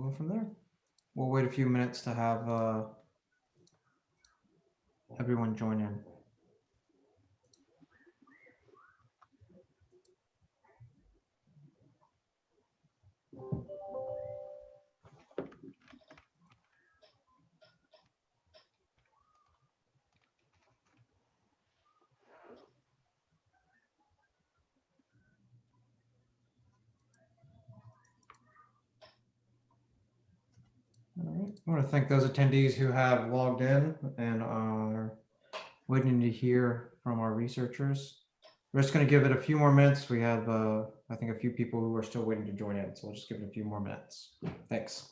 go from there. We'll wait a few minutes to have everyone join in. All right. I want to thank those attendees who have logged in and are waiting to hear from our researchers. We're just going to give it a few more minutes. We have, I think, a few people who are still waiting to join in, so we'll just give it a few more minutes. Thanks.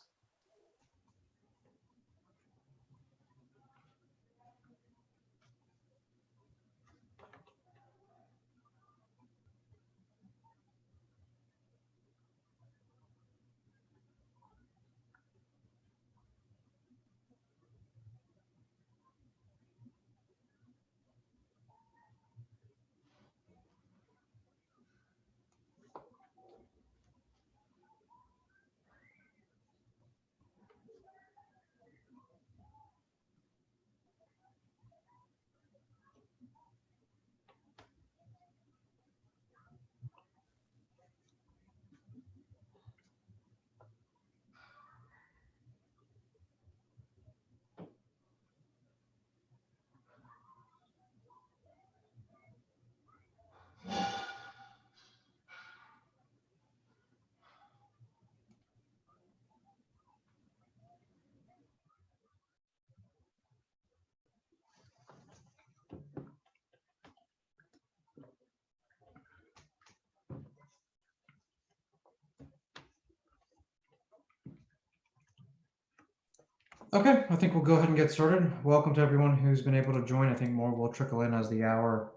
Okay, I think we'll go ahead and get started. Welcome to everyone who's been able to join. I think more will trickle in as the hour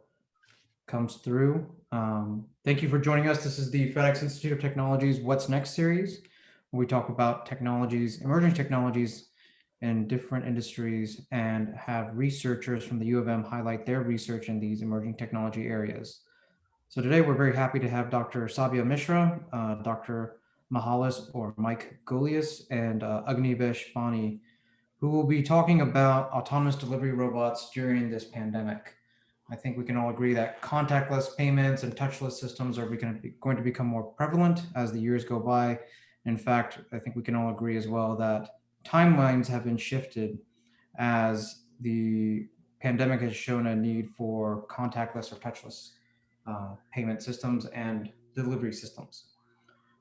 comes through. Thank you for joining us. This is the FedEx Institute of Technology's What's Next series, where we talk about technologies, emerging technologies in different industries, and have researchers from the U of M highlight their research in these emerging technology areas. So today we're very happy to have Dr. Sabya Mishra, Dr. Mahalis or Mike Golias, and Agnivesh Bani, who will be talking about autonomous delivery robots during this pandemic. I think we can all agree that contactless payments and touchless systems are going to become more prevalent as the years go by. In fact, I think we can all agree as well that timelines have been shifted as the pandemic has shown a need for contactless or touchless payment systems and delivery systems.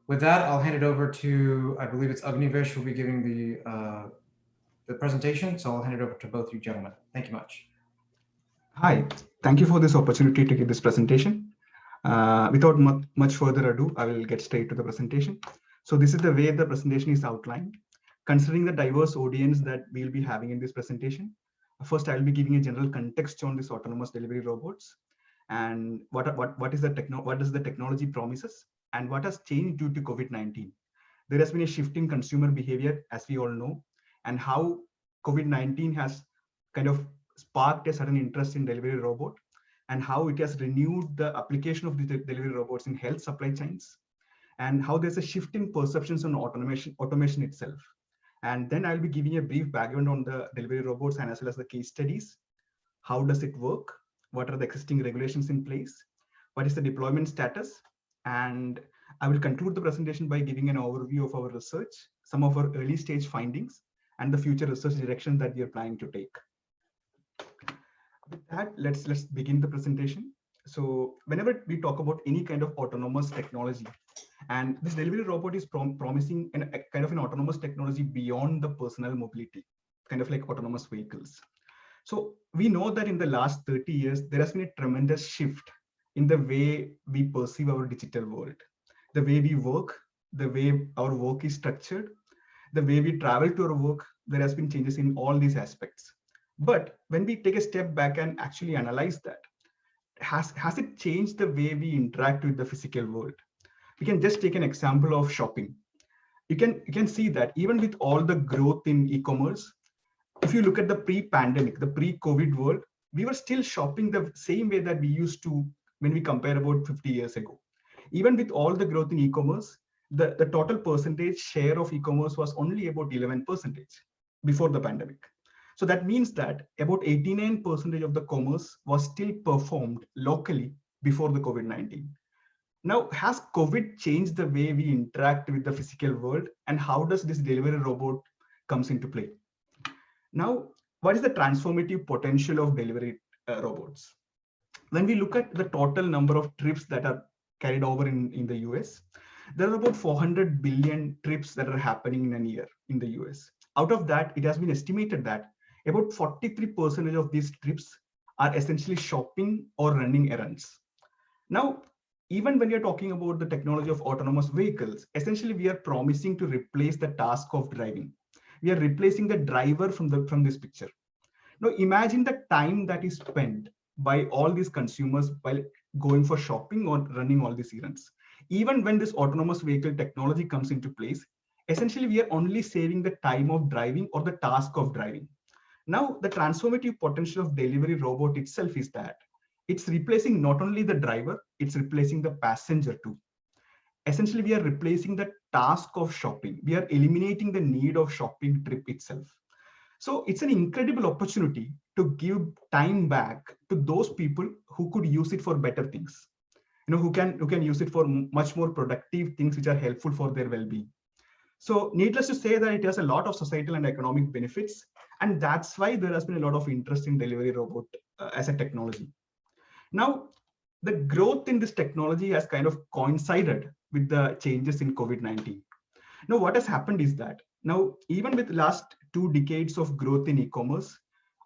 With that, I'll hand it over to, I believe it's Agnivesh who will be giving the presentation. So I'll hand it over to both you gentlemen. Thank you much. Hi, thank you for this opportunity to give this presentation. Without much further ado, I will get straight to the presentation. So this is the way the presentation is outlined. Considering the diverse audience that we'll be having in this presentation, first I'll be giving a general context on this autonomous delivery robots and what does the technology promises and what has changed due to COVID-19. There has been a shift in consumer behavior, as we all know, and how COVID-19 has kind of sparked a sudden interest in delivery robot and how it has renewed the application of the delivery robots in health supply chains and how there's a shift in perceptions on automation itself. And then I'll be giving a brief background on the delivery robots and as well as the case studies. How does it work? What are the existing regulations in place? What is the deployment status? And I will conclude the presentation by giving an overview of our research, some of our early stage findings, and the future research direction that we are planning to take. With that, let's begin the presentation. So whenever we talk about any kind of autonomous technology, and this delivery robot is promising a kind of an autonomous technology beyond the personal mobility, kind of like autonomous vehicles. So we know that in the last 30 years, there has been a tremendous shift in the way we perceive our digital world, the way we work, the way our work is structured, the way we travel to our work. There has been changes in all these aspects. But when we take a step back and actually analyze that, has it changed the way we interact with the physical world? We can just take an example of shopping. You can see that even with all the growth in e-commerce, if you look at the pre-pandemic, the pre-COVID world, we were still shopping the same way that we used to when we compare about 50 years ago. Even with all the growth in e-commerce, the total percentage share of e-commerce was only about 11% before the pandemic. So that means that about 89% of the commerce was still performed locally before the COVID-19. Now, has COVID changed the way we interact with the physical world, and how does this delivery robot comes into play? Now, what is the transformative potential of delivery robots? When we look at the total number of trips that are carried over in the US, there are about 400 billion trips that are happening in a year in the US. Out of that, it has been estimated that about 43% of these trips are essentially shopping or running errands. Now, even when you're talking about the technology of autonomous vehicles, essentially we are promising to replace the task of driving. We are replacing the driver from this picture. Now, imagine the time that is spent by all these consumers while going for shopping or running all these errands. Even when this autonomous vehicle technology comes into place, essentially we are only saving the time of driving or the task of driving. Now, the transformative potential of delivery robot itself is that it's replacing not only the driver, it's replacing the passenger too. Essentially, we are replacing the task of shopping. We are eliminating the need of shopping trip itself. So it's an incredible opportunity to give time back to those people who could use it for better things, who can use it for much more productive things which are helpful for their well-being. So needless to say that it has a lot of societal and economic benefits, and that's why there has been a lot of interest in delivery robot as a technology. Now, the growth in this technology has kind of coincided with the changes in COVID-19. Now, what has happened is that now, even with last 2 decades of growth in e-commerce,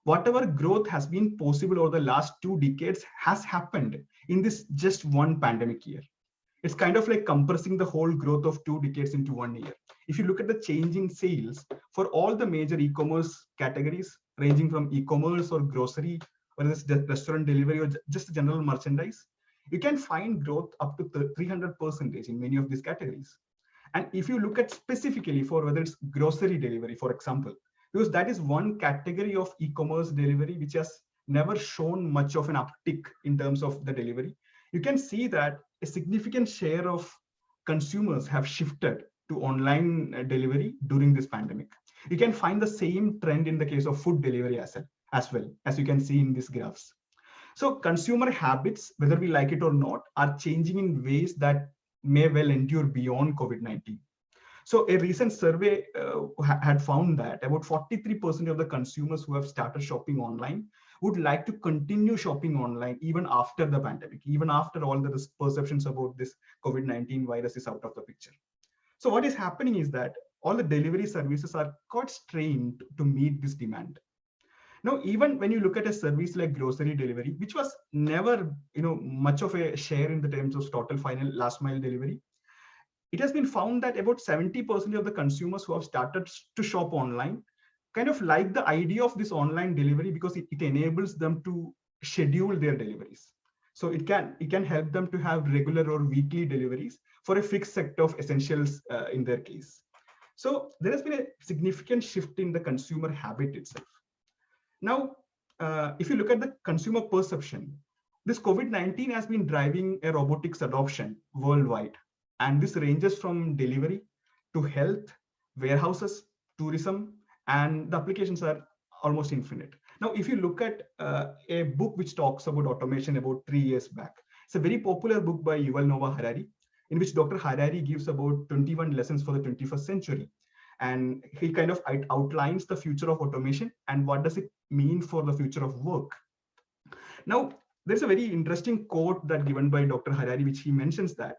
whatever growth has been possible over the last 2 decades has happened in this just one pandemic year. It's kind of like compressing the whole growth of 2 decades into 1 year. If you look at the change in sales for all the major e-commerce categories, ranging from e-commerce or grocery, or this restaurant delivery, or just general merchandise, you can find growth up to 300% in many of these categories. And if you look at specifically for whether it's grocery delivery, for example, because that is one category of e-commerce delivery which has never shown much of an uptick in terms of the delivery, you can see that a significant share of consumers have shifted to online delivery during this pandemic. You can find the same trend in the case of food delivery as well, as you can see in these graphs. So consumer habits, whether we like it or not, are changing in ways that may well endure beyond COVID-19. So a recent survey had found that about 43% of the consumers who have started shopping online would like to continue shopping online even after the pandemic, even after all the perceptions about this COVID-19 virus is out of the picture. So what is happening is that all the delivery services are quite strained to meet this demand. Now, even when you look at a service like grocery delivery, which was never, much of a share in the terms of total final last mile delivery, it has been found that about 70% of the consumers who have started to shop online kind of like the idea of this online delivery because it enables them to schedule their deliveries. So it can help them to have regular or weekly deliveries for a fixed set of essentials in their case. So there has been a significant shift in the consumer habit itself. Now, if you look at the consumer perception, this COVID-19 has been driving a robotics adoption worldwide. And this ranges from delivery to health, warehouses, tourism, and the applications are almost infinite. Now, if you look at a book which talks about automation about 3 years back, it's a very popular book by Yuval Noah Harari, in which Dr. Harari gives about 21 lessons for the 21st century. And he kind of outlines the future of automation and what does it mean for the future of work. Now, there's a very interesting quote that given by Dr. Harari, which he mentions that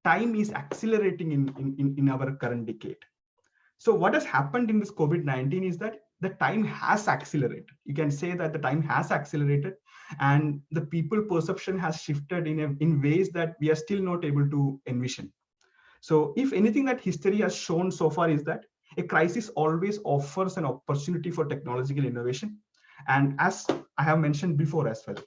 time is accelerating in our current decade. So what has happened in this COVID-19 is that the time has accelerated. You can say that the time has accelerated and the people perception has shifted in ways that we are still not able to envision. So if anything that history has shown so far is that a crisis always offers an opportunity for technological innovation. And as I have mentioned before as well,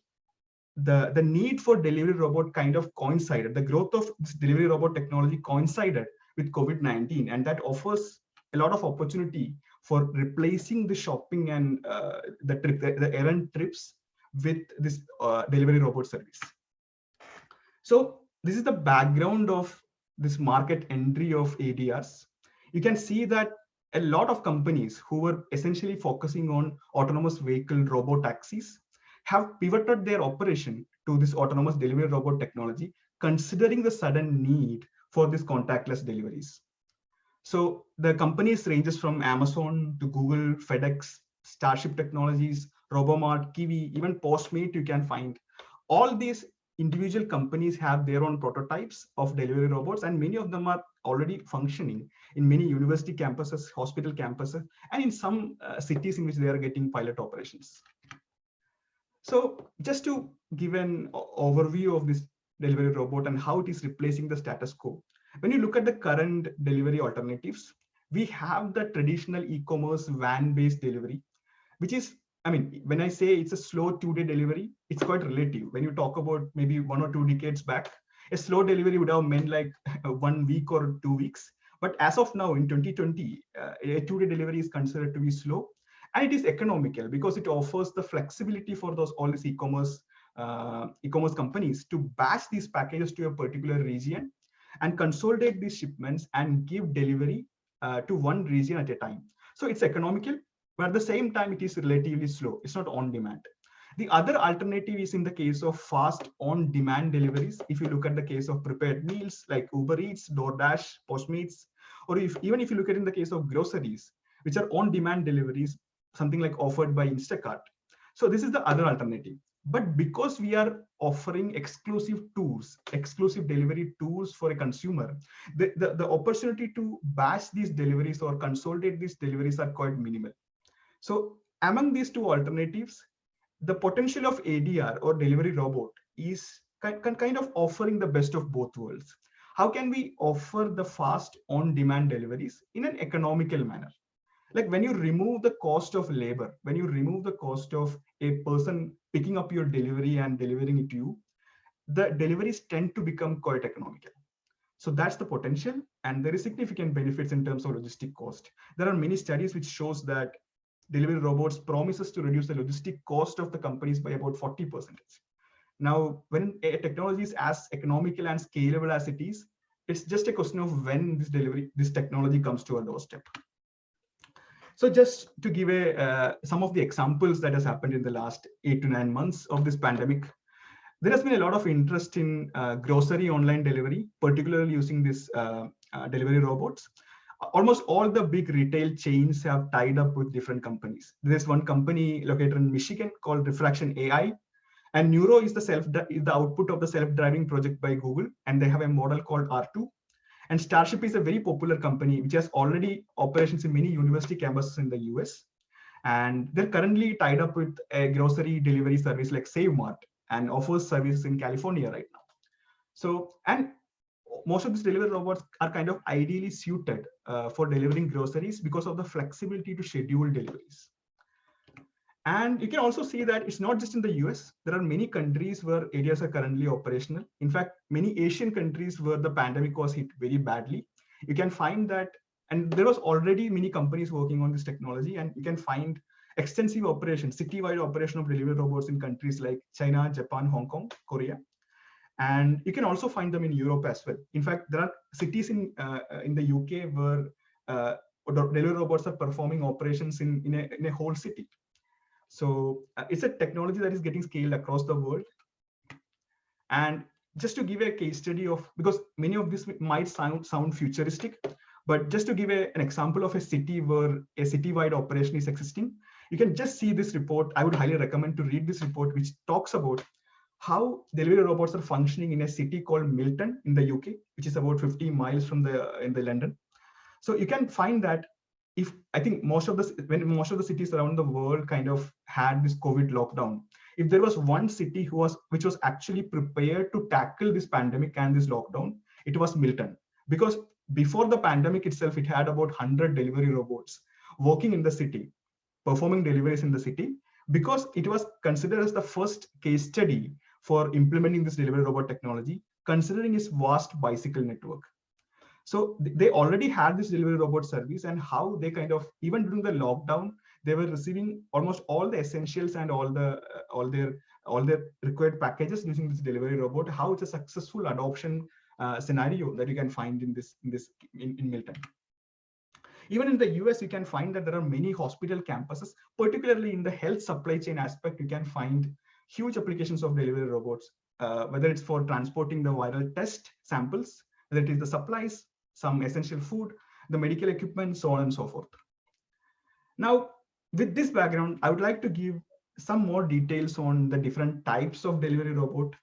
the need for delivery robot kind of coincided. The growth of this delivery robot technology coincided with COVID-19, and that offers a lot of opportunity for replacing the shopping and the errand trips with this delivery robot service. So this is the background of this market entry of ADRs, you can see that a lot of companies who were essentially focusing on autonomous vehicle robot taxis have pivoted their operation to this autonomous delivery robot technology, considering the sudden need for these contactless deliveries. So the companies ranges from Amazon to Google, FedEx, Starship Technologies, Robomart, Kiwi, even Postmate you can find. All these individual companies have their own prototypes of delivery robots, and many of them are already functioning in many university campuses, hospital campuses, and in some cities in which they are getting pilot operations. So just to give an overview of this delivery robot and how it is replacing the status quo. When you look at the current delivery alternatives, we have the traditional e-commerce van-based delivery, which is, I mean, when I say it's a slow 2-day delivery, it's quite relative. When you talk about maybe 1 or 2 decades back, a slow delivery would have meant like 1 week or 2 weeks. But as of now, in 2020, a 2-day delivery is considered to be slow. And it is economical because it offers the flexibility for all these e-commerce companies to batch these packages to a particular region and consolidate these shipments and give delivery to one region at a time. So it's economical, but at the same time, it is relatively slow. It's not on demand. The other alternative is in the case of fast on-demand deliveries. If you look at the case of prepared meals like Uber Eats, DoorDash, Postmates, or even if you look at in the case of groceries, which are on-demand deliveries, something like offered by Instacart. So this is the other alternative. But because we are offering exclusive tools, exclusive delivery tools for a consumer, the opportunity to batch these deliveries or consolidate these deliveries are quite minimal. So among these two alternatives, the potential of ADR or delivery robot is kind of offering the best of both worlds. How can we offer the fast on-demand deliveries in an economical manner? Like when you remove the cost of labor, when you remove the cost of a person picking up your delivery and delivering it to you, the deliveries tend to become quite economical. So that's the potential, and there is significant benefits in terms of logistic cost. There are many studies which shows that delivery robots promises to reduce the logistic cost of the companies by about 40%. Now, when a technology is as economical and scalable as it is, it's just a question of when this technology comes to our doorstep. So just to give some of the examples that has happened in the last 8 to 9 months of this pandemic, there has been a lot of interest in grocery online delivery, particularly using this delivery robots. Almost all the big retail chains have tied up with different companies. There's one company located in Michigan called Refraction AI, and Neuro is the output of the self-driving project by Google, and they have a model called R2. And Starship is a very popular company which has already operations in many university campuses in the US. And they're currently tied up with a grocery delivery service like SaveMart and offers services in California right now. So, and most of these delivery robots are kind of ideally suited for delivering groceries because of the flexibility to schedule deliveries. And you can also see that it's not just in the US. There are many countries where areas are currently operational. In fact, many Asian countries where the pandemic was hit very badly. You can find that, and there was already many companies working on this technology, and you can find extensive operations, citywide operation of delivery robots in countries like China, Japan, Hong Kong, Korea. And you can also find them in Europe as well. In fact, there are cities in the UK where delivery robots are performing operations in a whole city. So it's a technology that is getting scaled across the world. And just to give a case study of, because many of this might sound futuristic, but just to give an example of a city where a citywide operation is existing, you can just see this report. I would highly recommend to read this report, which talks about how delivery robots are functioning in a city called Milton in the UK, which is about 50 miles from in the London. So you can find that I think when most of the cities around the world kind of had this COVID lockdown, if there was one city which was actually prepared to tackle this pandemic and this lockdown, it was Milton. Because before the pandemic itself, it had about 100 delivery robots working in the city, performing deliveries in the city, because it was considered as the first case study for implementing this delivery robot technology, considering its vast bicycle network. So they already had this delivery robot service, and how they kind of, even during the lockdown, they were receiving almost all the essentials and all their required packages using this delivery robot, how it's a successful adoption scenario that you can find in Milton. Even in the US, you can find that there are many hospital campuses, particularly in the health supply chain aspect. You can find huge applications of delivery robots, whether it's for transporting the viral test samples, whether it is the supplies, some essential food, the medical equipment, so on and so forth. Now, with this background, I would like to give some more details on the different types of delivery robot.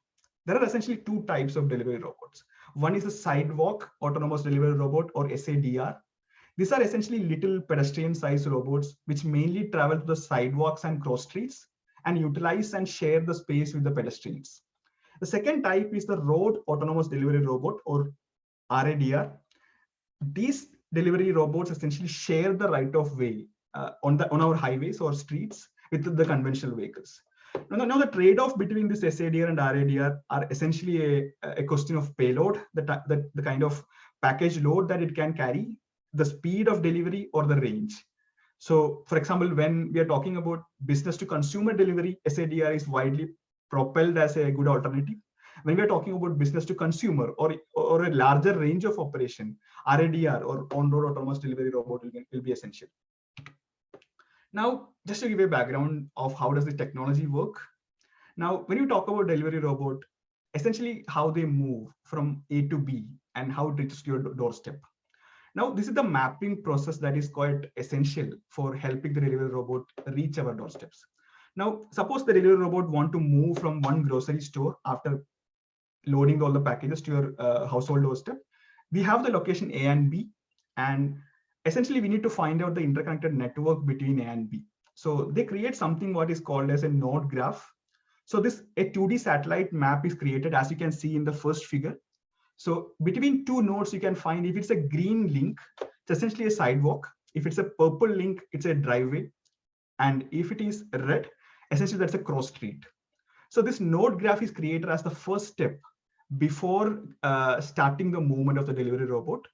There are essentially two types of delivery robots. One is a sidewalk autonomous delivery robot, or SADR. These are essentially little pedestrian-sized robots which mainly travel to the sidewalks and cross streets and utilize and share the space with the pedestrians. The second type is the road autonomous delivery robot, or RADR. These delivery robots essentially share the right of way on our highways or streets with the conventional vehicles. Now the trade-off between this SADR and RADR are essentially a question of payload, the kind of package load that it can carry, the speed of delivery, or the range. So, for example, when we are talking about business to consumer delivery, SADR is widely propelled as a good alternative. When we are talking about business to consumer or a larger range of operation, RADR, or on-road autonomous delivery robot, will be essential. Now, just to give a background of how does the technology work. Now, when you talk about delivery robot, essentially how they move from A to B and how it reaches to your doorstep. Now, this is the mapping process that is quite essential for helping the delivery robot reach our doorsteps. Now, suppose the delivery robot want to move from one grocery store after loading all the packages to your household doorstep. We have the location A and B, and essentially we need to find out the interconnected network between A and B. So they create something what is called as a node graph. So a 2D satellite map is created, as you can see in the first figure. So between two nodes, you can find if it's a green link, it's essentially a sidewalk. If it's a purple link, it's a driveway. And if it is red, essentially that's a cross street. So this node graph is created as the first step before starting the movement of the delivery robot.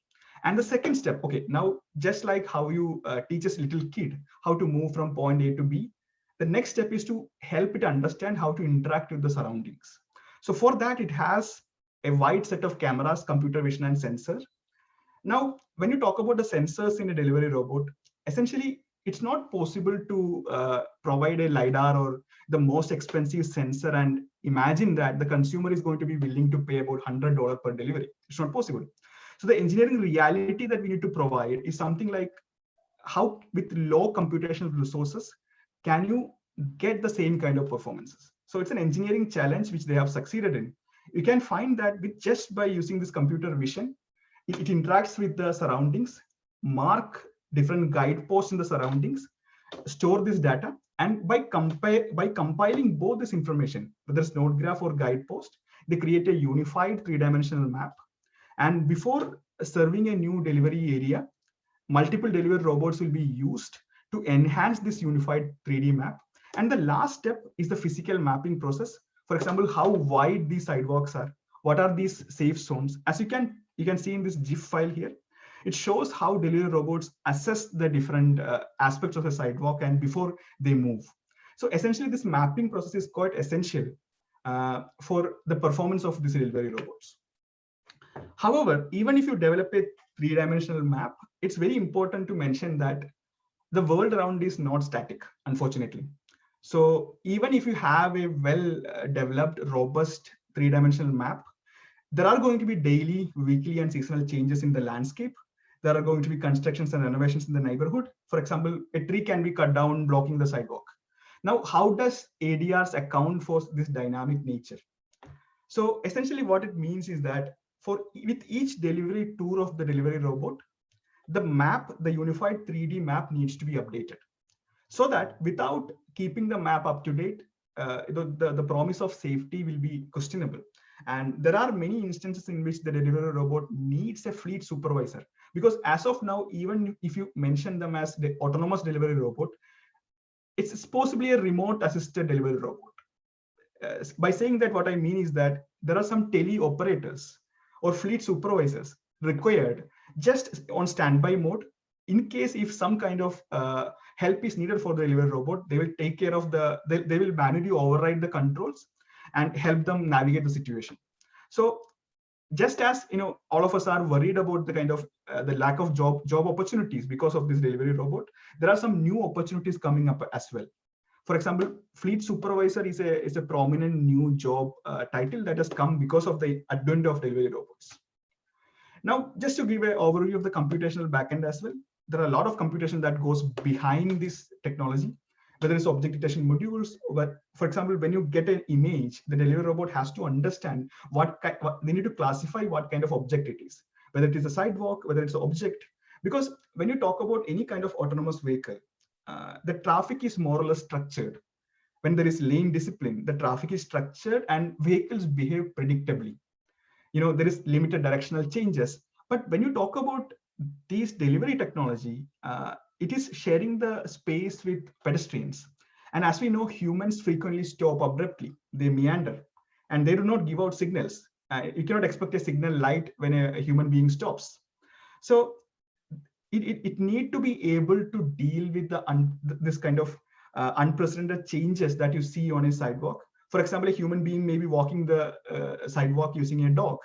And the second step, okay, now just like how you teach a little kid how to move from point A to B, the next step is to help it understand how to interact with the surroundings. So for that, it has a wide set of cameras, computer vision, and sensors. Now, when you talk about the sensors in a delivery robot, essentially, it's not possible to provide a LiDAR or the most expensive sensor and imagine that the consumer is going to be willing to pay about $100 per delivery. It's not possible. So the engineering reality that we need to provide is something like how, with low computational resources, can you get the same kind of performances? So it's an engineering challenge which they have succeeded in. You can find that with just by using this computer vision, it interacts with the surroundings, mark different guideposts in the surroundings, store this data, and by compiling both this information, whether it's node graph or guidepost, they create a unified three-dimensional map. And before serving a new delivery area, multiple delivery robots will be used to enhance this unified 3D map. And the last step is the physical mapping process. For example, how wide these sidewalks are, what are these safe zones. As you can see in this GIF file here, it shows how delivery robots assess the different aspects of a sidewalk and before they move. So essentially, this mapping process is quite essential for the performance of these delivery robots. However, even if you develop a three-dimensional map, it's very important to mention that the world around is not static, unfortunately. So even if you have a well-developed, robust three-dimensional map, there are going to be daily, weekly, and seasonal changes in the landscape. There are going to be constructions and renovations in the neighborhood. For example, a tree can be cut down, blocking the sidewalk. Now, how does ADRs account for this dynamic nature? So essentially what it means is that with each delivery tour of the delivery robot, the map, the unified 3D map needs to be updated. So that without keeping the map up to date, the promise of safety will be questionable. And there are many instances in which the delivery robot needs a fleet supervisor, because as of now, even if you mention them as the autonomous delivery robot, it's possibly a remote assisted delivery robot. By saying that, what I mean is that there are some tele operators or fleet supervisors required just on standby mode. In case if some kind of help is needed for the delivery robot, they will take care of they will manually override the controls and help them navigate the situation. So just as all of us are worried about the kind of the lack of job opportunities because of this delivery robot, there are some new opportunities coming up as well. For example, fleet supervisor is a prominent new job title that has come because of the advent of delivery robots. Now, just to give an overview of the computational backend as well, there are a lot of computation that goes behind this technology, whether it's object detection modules. But for example, when you get an image, the delivery robot has to understand what they need to classify what kind of object it is, whether it is a sidewalk, whether it's an object. Because when you talk about any kind of autonomous vehicle, the traffic is more or less structured. When there is lane discipline, the traffic is structured and vehicles behave predictably. There is limited directional changes. But when you talk about these delivery technology, it is sharing the space with pedestrians. And as we know, humans frequently stop abruptly. They meander and they do not give out signals. You cannot expect a signal light when a human being stops. So it need to be able to deal with this kind of unprecedented changes that you see on a sidewalk. For example, a human being may be walking the sidewalk using a dog.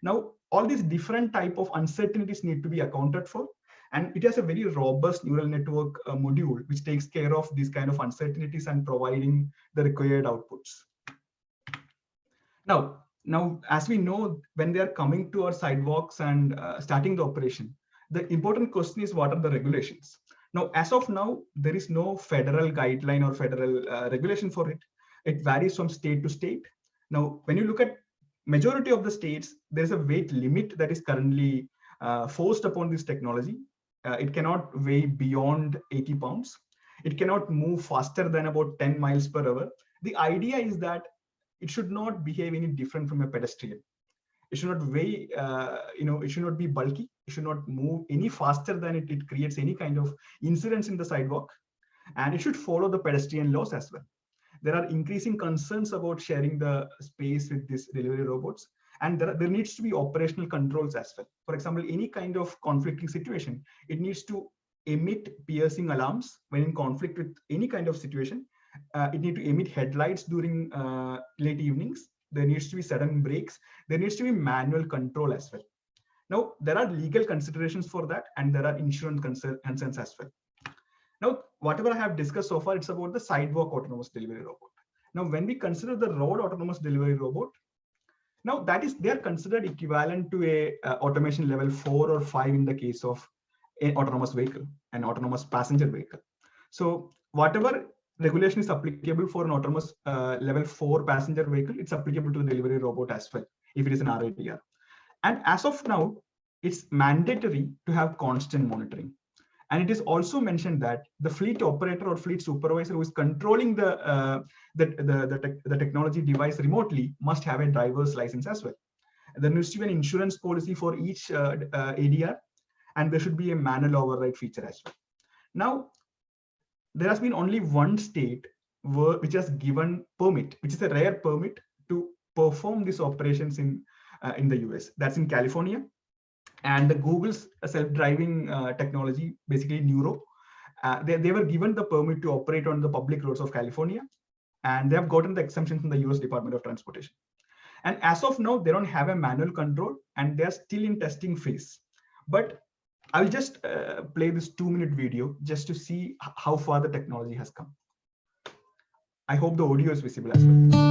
Now, all these different type of uncertainties need to be accounted for. And it has a very robust neural network module, which takes care of these kind of uncertainties and providing the required outputs. Now, as we know, when they are coming to our sidewalks and starting the operation, the important question is, what are the regulations? Now, as of now, there is no federal guideline or federal regulation for it. It varies from state to state. Now, when you look at majority of the states, there's a weight limit that is currently forced upon this technology. It cannot weigh beyond 80 pounds. It cannot move faster than about 10 miles per hour. The idea is that it should not behave any different from a pedestrian. It should not weigh, it should not be bulky. It should not move any faster than it creates any kind of incidents in the sidewalk. And it should follow the pedestrian laws as well. There are increasing concerns about sharing the space with these delivery robots. And there needs to be operational controls as well. For example, any kind of conflicting situation, it needs to emit piercing alarms when in conflict with any kind of situation. It needs to emit headlights during late evenings. There needs to be sudden brakes. There needs to be manual control as well. Now, there are legal considerations for that, and there are insurance concerns as well. Now, whatever I have discussed so far, it's about the sidewalk autonomous delivery robot. Now, when we consider the road autonomous delivery robot, now they are considered equivalent to a automation level 4 or 5 in the case of an autonomous vehicle, an autonomous passenger vehicle. So whatever regulation is applicable for an autonomous level 4 passenger vehicle, it's applicable to the delivery robot as well, if it is an RADR. And as of now, it's mandatory to have constant monitoring. And it is also mentioned that the fleet operator or fleet supervisor who is controlling the technology device remotely must have a driver's license as well. There needs to be an insurance policy for each ADR, and there should be a manual override feature as well. Now, there has been only one state which has given permit, which is a rare permit to perform these operations in the US. That's in California. And the Google's self-driving technology, basically Neuro, they were given the permit to operate on the public roads of California, and they have gotten the exemption from the US Department of Transportation. And as of now, they don't have a manual control, and they're still in testing phase. But I'll just play this 2-minute video just to see how far the technology has come. I hope the audio is visible as well.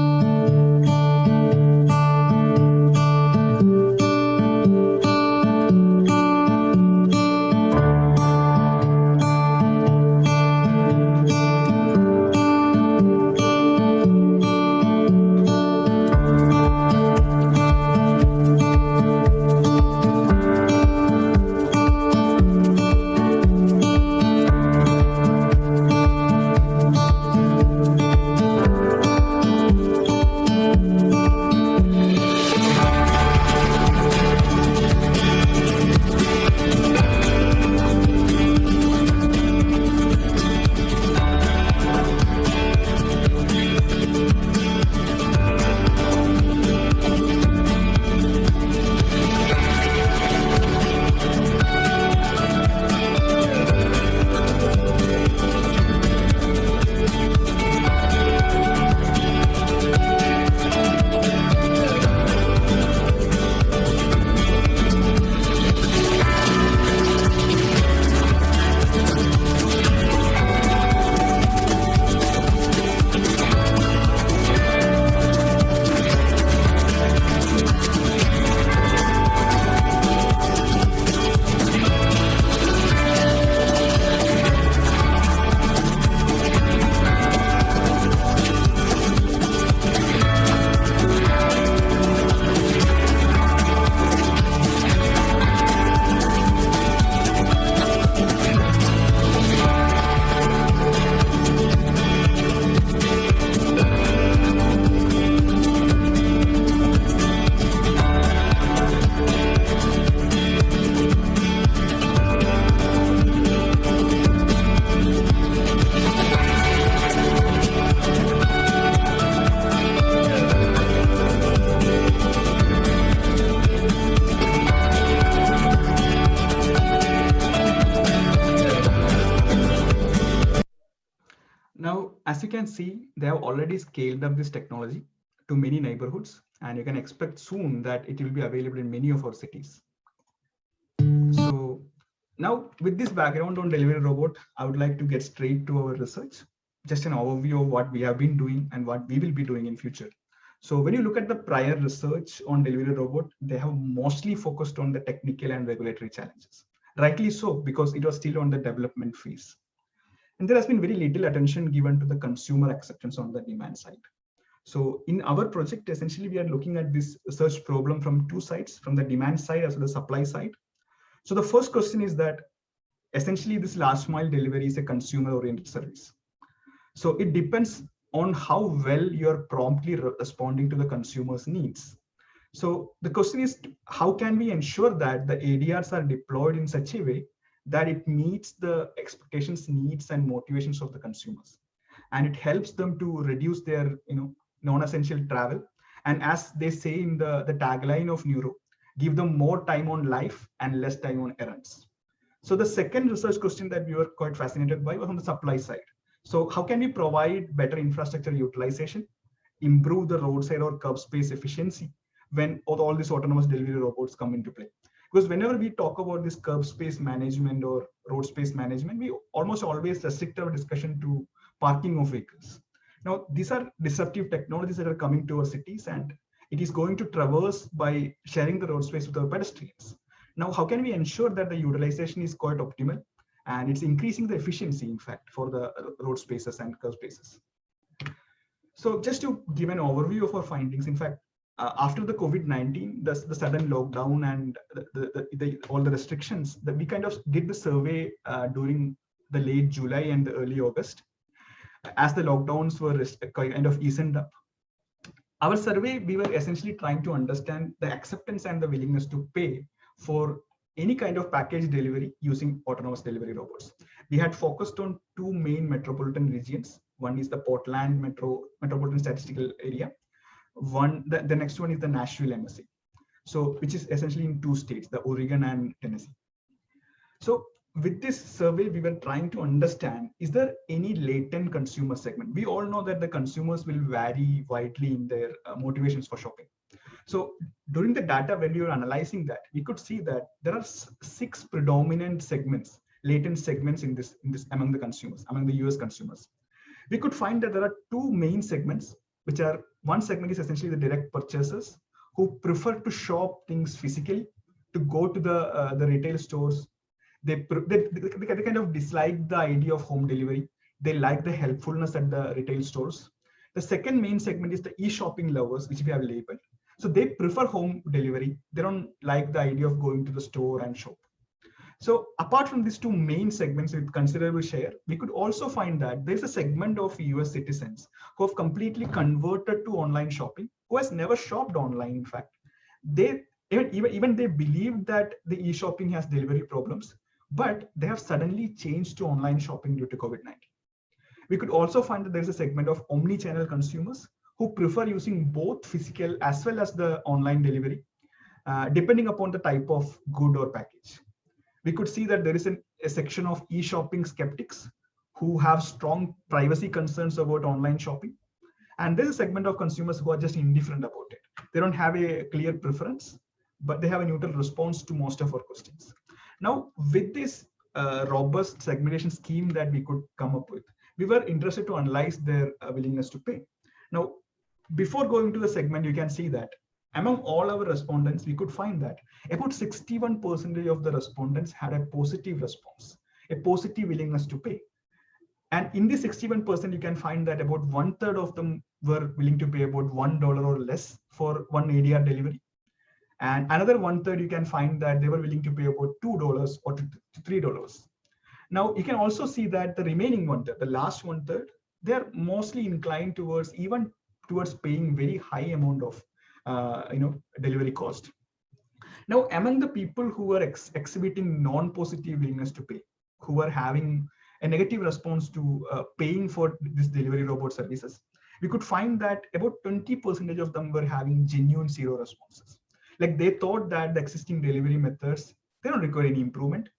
As you can see, they have already scaled up this technology to many neighborhoods, and you can expect soon that it will be available in many of our cities. So now with this background on delivery robot, I would like to get straight to our research, just an overview of what we have been doing and what we will be doing in future. So when you look at the prior research on delivery robot, they have mostly focused on the technical and regulatory challenges. Rightly so, because it was still on the development phase. And there has been very little attention given to the consumer acceptance on the demand side. So in our project, essentially, we are looking at this research problem from two sides, from the demand side as well as the supply side. So the first question is that essentially this last mile delivery is a consumer oriented service. So it depends on how well you're promptly responding to the consumer's needs. So the question is, how can we ensure that the ADRs are deployed in such a way that it meets the expectations, needs, and motivations of the consumers, and it helps them to reduce their non-essential travel, and as they say in the tagline of Neuro, give them more time on life and less time on errands. So the second research question that we were quite fascinated by was on the supply side. So how can we provide better infrastructure utilization, improve the roadside or curb space efficiency when all these autonomous delivery robots come into play? Because whenever we talk about this curb space management or road space management, we almost always restrict our discussion to parking of vehicles. Now, these are disruptive technologies that are coming to our cities, and it is going to traverse by sharing the road space with our pedestrians. Now, how can we ensure that the utilization is quite optimal and it's increasing the efficiency, in fact, for the road spaces and curb spaces? So just to give an overview of our findings, in fact, after the COVID-19, the sudden lockdown and all the restrictions, that we kind of did the survey during the late July and the early August, as the lockdowns were kind of eased up. Our survey, we were essentially trying to understand the acceptance and the willingness to pay for any kind of package delivery using autonomous delivery robots. We had focused on two main metropolitan regions. One is the Portland metropolitan statistical area. The next one is the Nashville MSA. So which is essentially in two states, the Oregon and Tennessee. So with this survey, we were trying to understand, is there any latent consumer segment? We all know that the consumers will vary widely in their motivations for shopping. So during the data, when we were analyzing that, we could see that there are 6 predominant segments, latent segments in this among the consumers, among the US consumers. We could find that there are 2 main segments, which are, one segment is essentially the direct purchasers who prefer to shop things physically, to go to the retail stores. They kind of dislike the idea of home delivery. They like the helpfulness at the retail stores. The second main segment is the e-shopping lovers, which we have labeled. So they prefer home delivery. They don't like the idea of going to the store and shop. So apart from these 2 main segments with considerable share, we could also find that there's a segment of US citizens who have completely converted to online shopping, who has never shopped online. In fact, they even they believe that the e-shopping has delivery problems, but they have suddenly changed to online shopping due to COVID-19. We could also find that there's a segment of omni-channel consumers who prefer using both physical as well as the online delivery, depending upon the type of good or package. We could see that there is a section of e-shopping skeptics who have strong privacy concerns about online shopping. And there's a segment of consumers who are just indifferent about it. They don't have a clear preference, but they have a neutral response to most of our questions. Now, with this robust segmentation scheme that we could come up with, we were interested to analyze their willingness to pay. Now, before going to the segment, you can see that among all our respondents, we could find that about 61% of the respondents had a positive response, a positive willingness to pay. And in this 61%, you can find that about 1/3 of them were willing to pay about $1 or less for one ADR delivery. And another 1/3, you can find that they were willing to pay about $2 or to $3. Now, you can also see that the remaining 1/3, the last 1/3, they're mostly inclined towards paying very high amount of delivery cost. Now, among the people who are exhibiting non-positive willingness to pay, who are having a negative response to paying for this delivery robot services, we could find that about 20% of them were having genuine zero responses. Like they thought that the existing delivery methods, they don't require any improvement.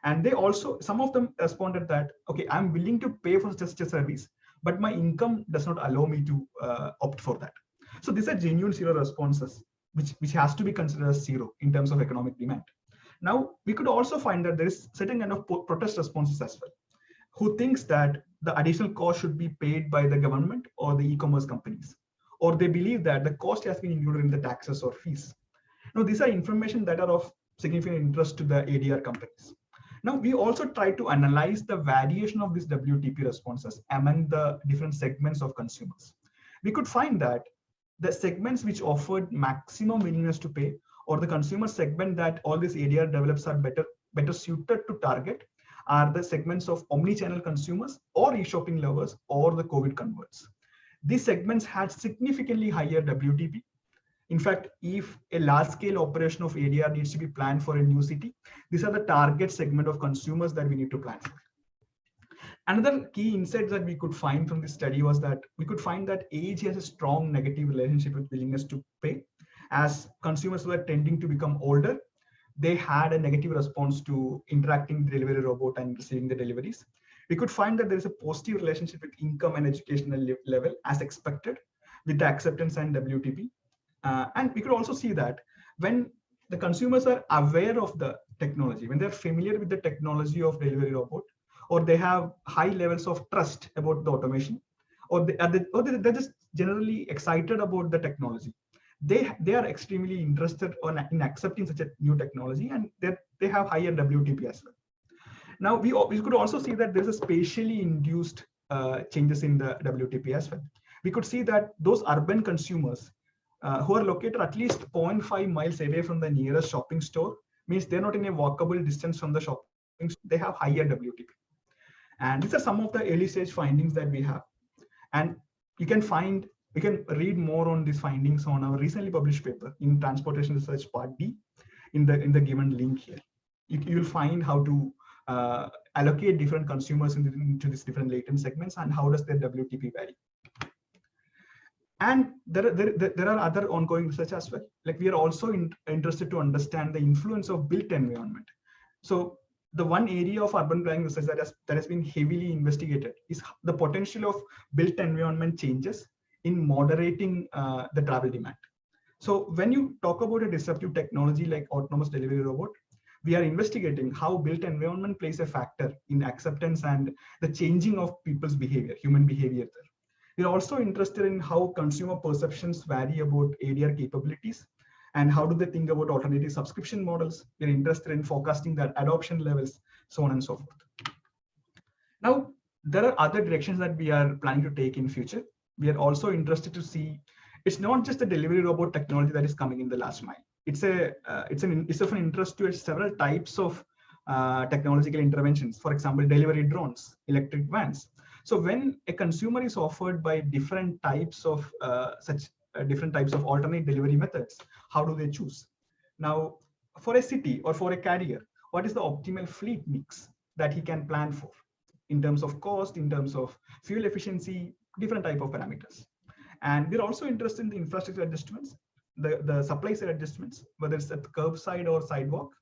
And they also, some of them responded that, okay, I'm willing to pay for such a service, but my income does not allow me to opt for that. So these are genuine zero responses, which has to be considered as zero in terms of economic demand. Now, we could also find that there is certain kind of protest responses as well, who thinks that the additional cost should be paid by the government or the e-commerce companies, or they believe that the cost has been included in the taxes or fees. Now, these are information that are of significant interest to the ADR companies. Now, we also try to analyze the variation of these WTP responses among the different segments of consumers. We could find that the segments which offered maximum willingness to pay, or the consumer segment that all these ADR developers are better suited to target, are the segments of omni-channel consumers or e-shopping lovers or the COVID converts. These segments had significantly higher WTP. In fact, if a large-scale operation of ADR needs to be planned for a new city, these are the target segment of consumers that we need to plan for. Another key insight that we could find from this study was that we could find that age has a strong negative relationship with willingness to pay. As consumers were tending to become older, they had a negative response to interacting with the delivery robot and receiving the deliveries. We could find that there is a positive relationship with income and educational level as expected with the acceptance and WTP. And we could also see that when the consumers are aware of the technology, when they're familiar with the technology of delivery robot, or they have high levels of trust about the automation, or they're just generally excited about the technology, they are extremely interested in accepting such a new technology, and they have higher WTP as well. Now, we could also see that there's a spatially induced changes in the WTP as well. We could see that those urban consumers who are located at least 0.5 miles away from the nearest shopping store, means they're not in a walkable distance from the shopping store, they have higher WTP. And these are some of the early stage findings that we have. And you can read more on these findings on our recently published paper in Transportation Research Part D in the given link here. You'll find how to allocate different consumers into these different latent segments and how does their WTP vary. And there are other ongoing research as well. Like, we are also interested to understand the influence of built environment. So the one area of urban planning research that has been heavily investigated is the potential of built environment changes in moderating the travel demand. So when you talk about a disruptive technology like autonomous delivery robot, we are investigating how built environment plays a factor in acceptance and the changing of people's behavior, human behavior there. We're also interested in how consumer perceptions vary about ADR capabilities and how do they think about alternative subscription models. We're interested in forecasting their adoption levels, so on and so forth. Now, there are other directions that we are planning to take in future. We are also interested to see, it's not just the delivery robot technology that is coming in the last mile. It's of an interest to several types of technological interventions. For example, delivery drones, electric vans. So when a consumer is offered by different types of alternate delivery methods, how do they choose? Now, for a city or for a carrier, what is the optimal fleet mix that he can plan for in terms of cost, in terms of fuel efficiency, different type of parameters? And we're also interested in the infrastructure adjustments, the supply side adjustments, whether it's at the curbside or sidewalk.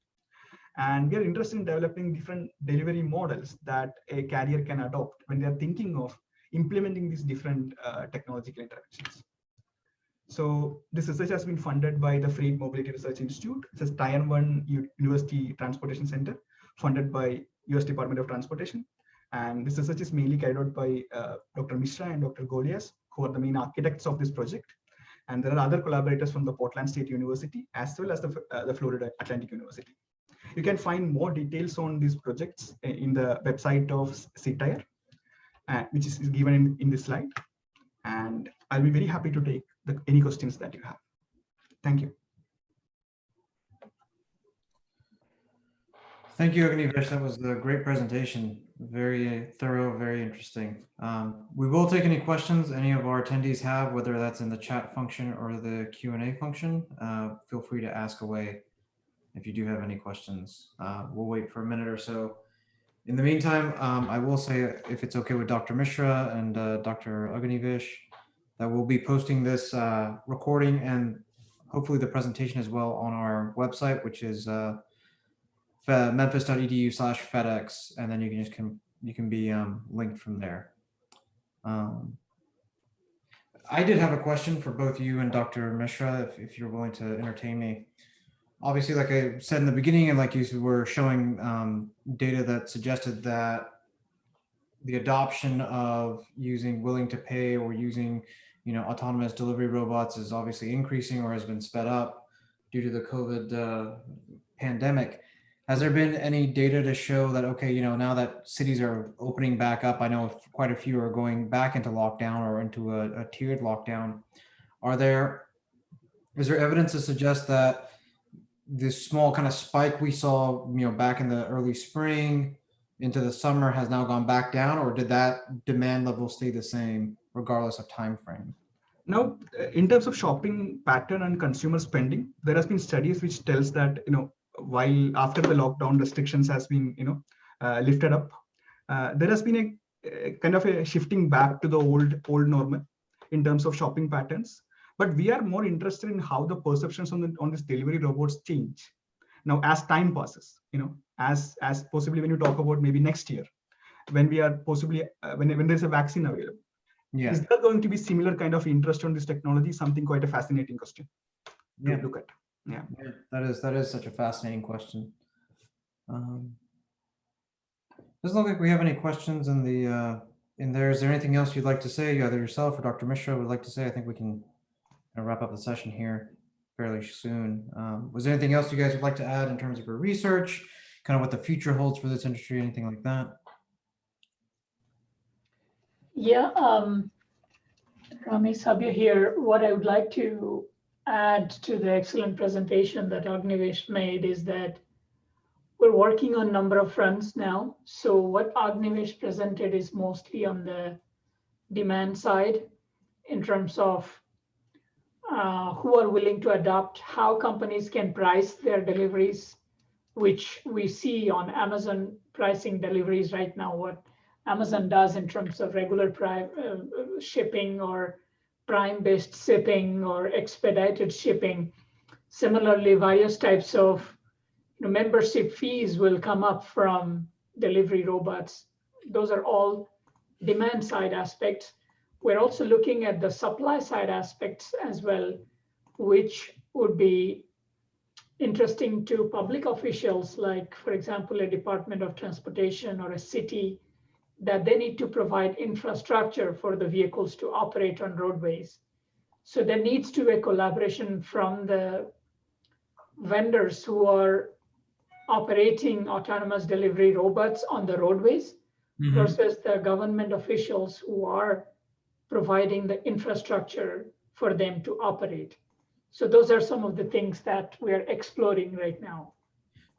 And we are interested in developing different delivery models that a carrier can adopt when they're thinking of implementing these different technological interventions. So this research has been funded by the Freight Mobility Research Institute. It's a Tier 1 University Transportation Center funded by US Department of Transportation. And this research is mainly carried out by Dr. Mishra and Dr. Golias, who are the main architects of this project. And there are other collaborators from the Portland State University, as well as the Florida Atlantic University. You can find more details on these projects in the website of CTIR, which is given in this slide. And I'll be very happy to take any questions that you have. Thank you. Thank you, Agnivesh. That was a great presentation. Very thorough, very interesting. We will take any questions any of our attendees have, whether that's in the chat function or the Q&A function. Feel free to ask away if you do have any questions. We'll wait for a minute or so. In the meantime, I will say, if it's okay with Dr. Mishra and Dr. Agnivesh, that we'll be posting this recording and hopefully the presentation as well on our website, which is memphis.edu/FedEx, and then you can be linked from there. Um, I did have a question for both you and Dr. Mishra, if you're willing to entertain me. Obviously, like I said in the beginning, and like you were showing data that suggested that the adoption of using willing to pay or using, autonomous delivery robots is obviously increasing or has been sped up due to the COVID pandemic. Has there been any data to show that, okay, now that cities are opening back up, I know quite a few are going back into lockdown or into a tiered lockdown. Is there evidence to suggest that this small kind of spike we saw, back in the early spring into the summer has now gone back down, or did that demand level stay the same regardless of time frame? Now, in terms of shopping pattern and consumer spending, there has been studies which tells that while after the lockdown restrictions has been lifted up, there has been a kind of a shifting back to the old normal in terms of shopping patterns. But we are more interested in how the perceptions on this delivery robots change now as time passes. As possibly when you talk about maybe next year, when we are possibly when there's a vaccine available. Yeah. Is there going to be similar kind of interest on this technology? Something quite a fascinating question to look at. Yeah, that is such a fascinating question. Doesn't look like we have any questions in the in there. Is there anything else you'd like to say, either yourself or Dr. Mishra would like to say? I think we can wrap up the session here fairly soon. Was there anything else you guys would like to add in terms of your research, kind of what the future holds for this industry, anything like that? Yeah, Rami, Sabya here. What I would like to add to the excellent presentation that Agnivesh made is that we're working on a number of fronts now. So what Agnivesh presented is mostly on the demand side in terms of who are willing to adopt, how companies can price their deliveries, which we see on Amazon pricing deliveries right now, what Amazon does in terms of regular shipping or prime-based shipping or expedited shipping. Similarly, various types of membership fees will come up from delivery robots. Those are all demand side aspects. We're also looking at the supply side aspects as well, which would be interesting to public officials, like, for example, a Department of Transportation or a city, that they need to provide infrastructure for the vehicles to operate on roadways. So there needs to be a collaboration from the vendors who are operating autonomous delivery robots on the roadways versus the government officials who are providing the infrastructure for them to operate. So those are some of the things that we're exploring right now.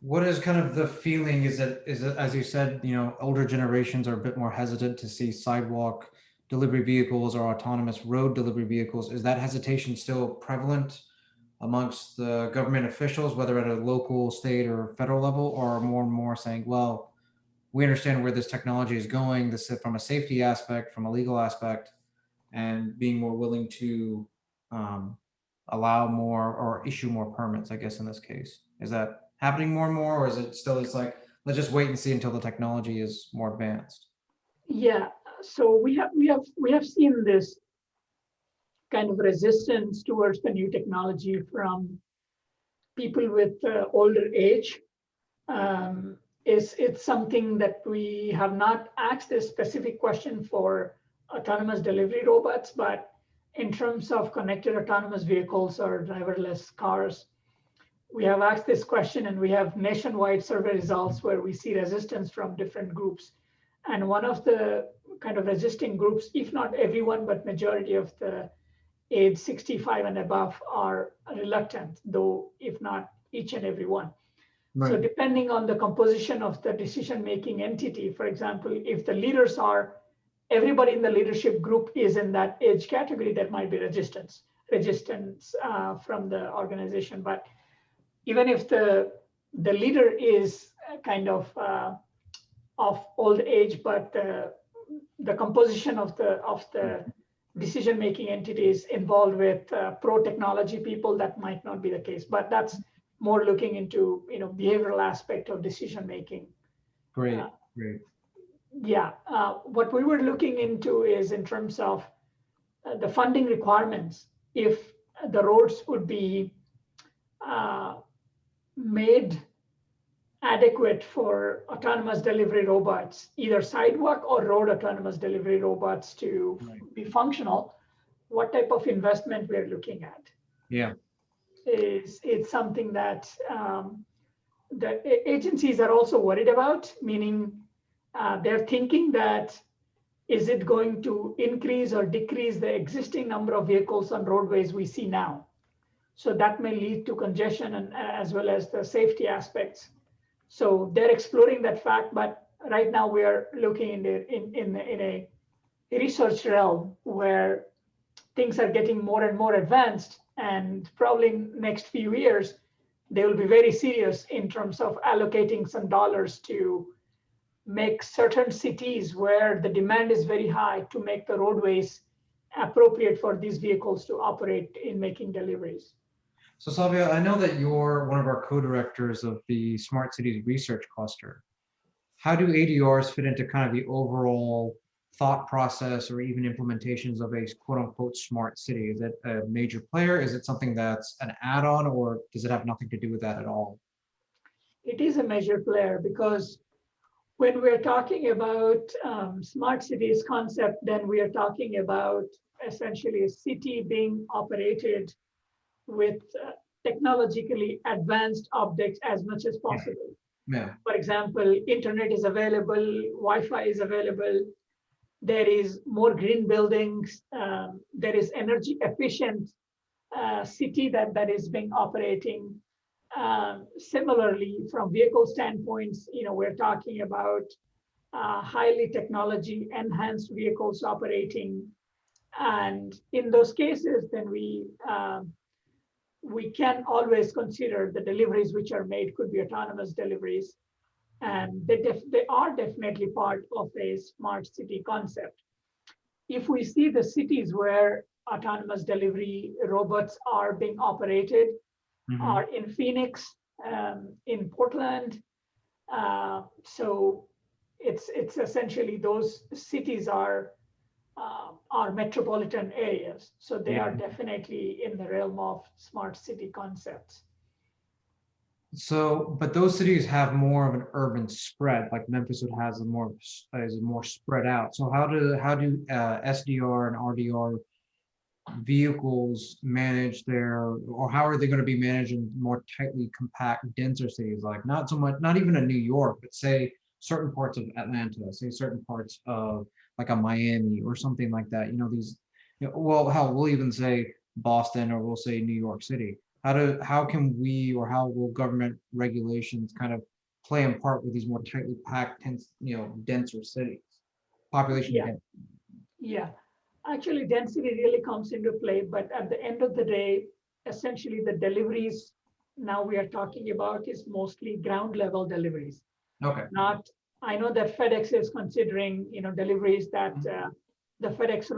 What is kind of the feeling? Is it as you said, older generations are a bit more hesitant to see sidewalk delivery vehicles or autonomous road delivery vehicles? Is that hesitation still prevalent amongst the government officials, whether at a local, state, or federal level, or more and more saying, well, we understand where this technology is going, this from a safety aspect, from a legal aspect, and being more willing to allow more or issue more permits, I guess, in this case? Is that happening more and more, or is it still, it's like, let's just wait and see until the technology is more advanced? Yeah, so we have seen this kind of resistance towards the new technology from people with older age. It's something that we have not asked a specific question for autonomous delivery robots, but in terms of connected autonomous vehicles or driverless cars, we have asked this question, and we have nationwide survey results where we see resistance from different groups. And one of the kind of resisting groups, if not everyone, but majority of the age 65 and above are reluctant, though if not each and every one. Right. So depending on the composition of the decision-making entity, for example, if the leaders are, everybody in the leadership group is in that age category, there might be resistance from the organization. But even if the leader is kind of old age, but the composition of the decision-making entities involved with pro-technology people, that might not be the case. But that's more looking into behavioral aspect of decision-making. Great, great. Yeah, what we were looking into is in terms of the funding requirements. If the roads would be uh, made adequate for autonomous delivery robots, either sidewalk or road autonomous delivery robots to Right. be functional, what type of investment we're looking at Yeah. is it's something that the agencies are also worried about, meaning they're thinking that is it going to increase or decrease the existing number of vehicles on roadways we see now? So that may lead to congestion and as well as the safety aspects. So they're exploring that fact, but right now we are looking in a research realm where things are getting more and more advanced, and probably in next few years they will be very serious in terms of allocating some dollars to make certain cities where the demand is very high to make the roadways appropriate for these vehicles to operate in making deliveries. So Savia, I know that you're one of our co-directors of the Smart Cities Research Cluster. How do ADRs fit into kind of the overall thought process or even implementations of a quote unquote smart city? Is it a major player? Is it something that's an add-on, or does it have nothing to do with that at all? It is a major player because when we're talking about smart cities concept, then we are talking about essentially a city being operated with technologically advanced objects as much as possible. Yeah. For example, internet is available, Wi-Fi is available, there is more green buildings, there is energy efficient city that is being operating. Similarly, from vehicle standpoints, we're talking about highly technology enhanced vehicles operating. And in those cases, then we can always consider the deliveries which are made could be autonomous deliveries. And they are definitely part of a smart city concept. If we see the cities where autonomous delivery robots are being operated, Mhm. are in Phoenix, in Portland. So it's essentially those cities are metropolitan areas. So they Yeah. are definitely in the realm of smart city concepts. So, but those cities have more of an urban spread, like Memphis would has a more is more spread out. So how do SDR and RDR vehicles manage their, or how are they going to be managing more tightly compact, denser cities, like not so much, not even a New York, but say certain parts of Atlanta, say certain parts of like a Miami or something like that. These, well, hell, we'll even say Boston or we'll say New York City. How can we, or how will government regulations kind of play in part with these more tightly packed, denser cities, population Yeah, density? yeah. Actually, density really comes into play, but at the end of the day, essentially the deliveries now we are talking about is mostly ground level deliveries. Okay. Not, I know that FedEx is considering, deliveries that the FedEx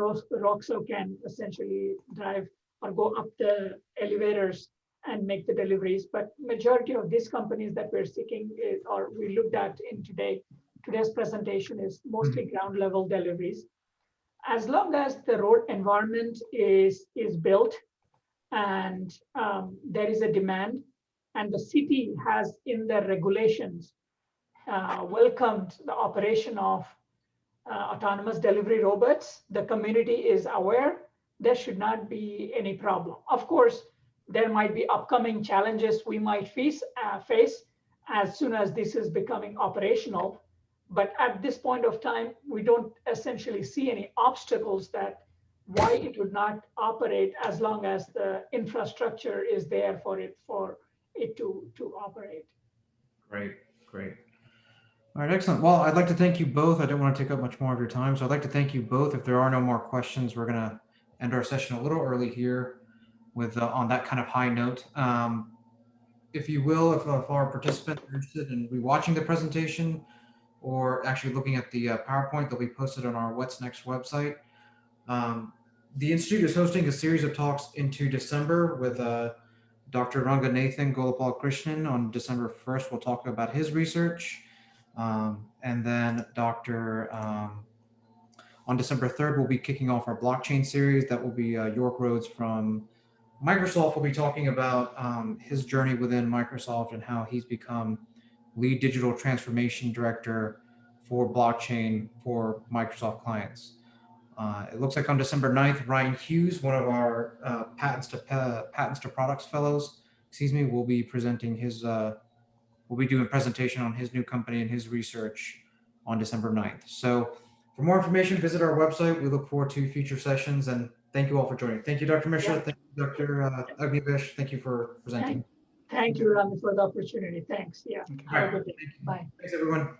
Roxo can essentially drive or go up the elevators and make the deliveries. But majority of these companies that we're seeking is, or we looked at in today's presentation is mostly ground level deliveries. As long as the road environment is built and there is a demand and the city has in their regulations welcomed the operation of autonomous delivery robots, the community is aware, there should not be any problem. Of course, there might be upcoming challenges we might face as soon as this is becoming operational. But at this point of time, we don't essentially see any obstacles that why it would not operate as long as the infrastructure is there for it to operate. Great, great. All right, excellent. Well, I'd like to thank you both. I don't want to take up much more of your time, so I'd like to thank you both. If there are no more questions, we're going to end our session a little early here with on that kind of high note. If you will, if our participants are interested in rewatching the presentation or actually looking at the PowerPoint, they'll be posted on our What's Next website. The Institute is hosting a series of talks into December with Dr. Ranganathan Golapal Krishnan on December 1st. We'll talk about his research. And then on December 3rd, we'll be kicking off our blockchain series. That will be York Rhodes from Microsoft. Will be talking about his journey within Microsoft and how he's become lead digital transformation director for blockchain for Microsoft clients. It looks like on December 9th, Ryan Hughes, one of our patents to products fellows, will be presenting we'll be doing a presentation on his new company and his research on December 9th. So for more information, visit our website. We look forward to future sessions, and thank you all for joining. Thank you, Dr. Mishra. Yeah. Thank you, Dr. Agnivesh. Thank you for presenting. Thank you, Rami, for the opportunity. Thanks. Yeah. Okay. Have a good day. Bye. Thanks, everyone.